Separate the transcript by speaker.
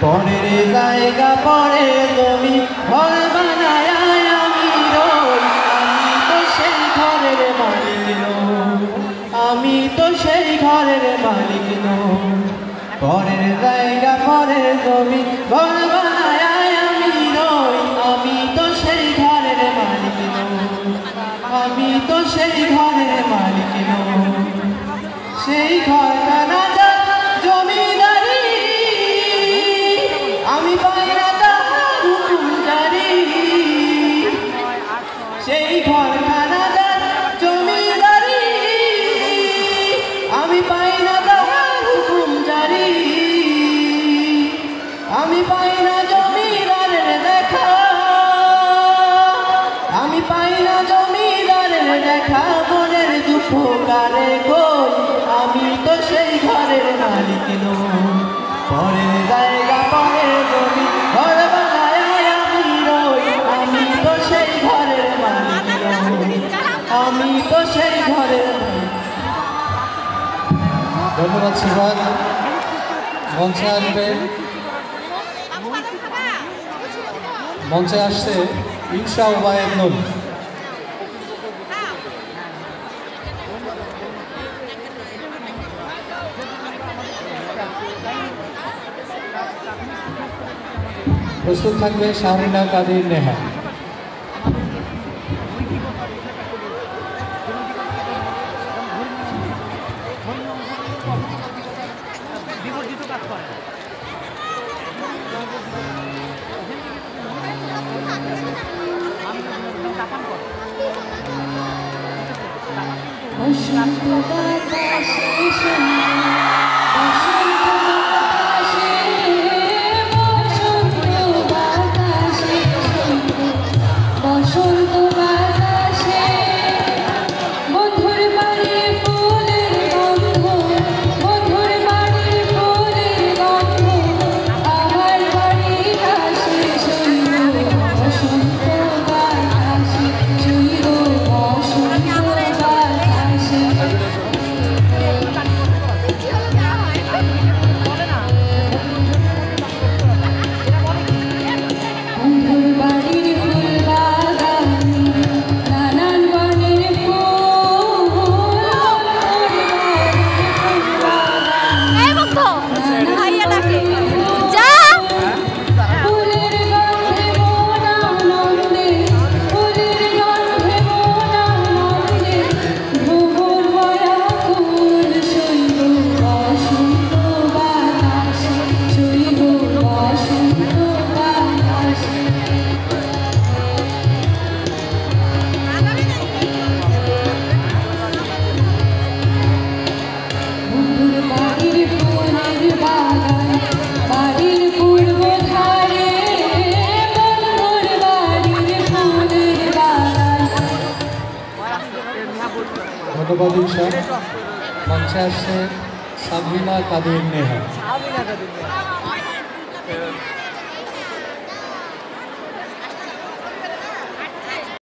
Speaker 1: পরের জায়গা পরের জমি ঘর বানায় আমি রই, আমি তো সেই ঘরের মালিক নই, আমি তো সেই ঘরের মালিক নই। পরের জায়গা পরের জমি ঘর বানায় আমি রই, আমি তো সেই ঘরের মালিক নই, আমি তো সেই ঘরের মালিক নই। সেই ঘরখানা জমিদারি আমি পাই না তার হুকুম জারি, সেই ঘরখানা জমিদারি আমি পাই না তার হুকুম জারি, আমি পাই না জমিদারের দেখা, আমি পাই না জমিদারের দেখা। মনের দুঃখ কারে কই, আমি তো সেই ঘরের মালিক নই। পরের জায়গা পরের জমি ঘর বানায় আমি রই, আমি তো সেই ঘরের মালিক নই, আমি তো সেই ঘরের মালিক।
Speaker 2: ধন্যবাদ সুভাষ। মঞ্চে আসবেন, মঞ্চে আসছে ইনশা উবায়েদ নুন। প্রস্তুত থাকবে শাহরিনা কাদির নেহা। ধন্যবাদ ইনশা। মঞ্চে আসছে সাবরিনা কাদির নেহা।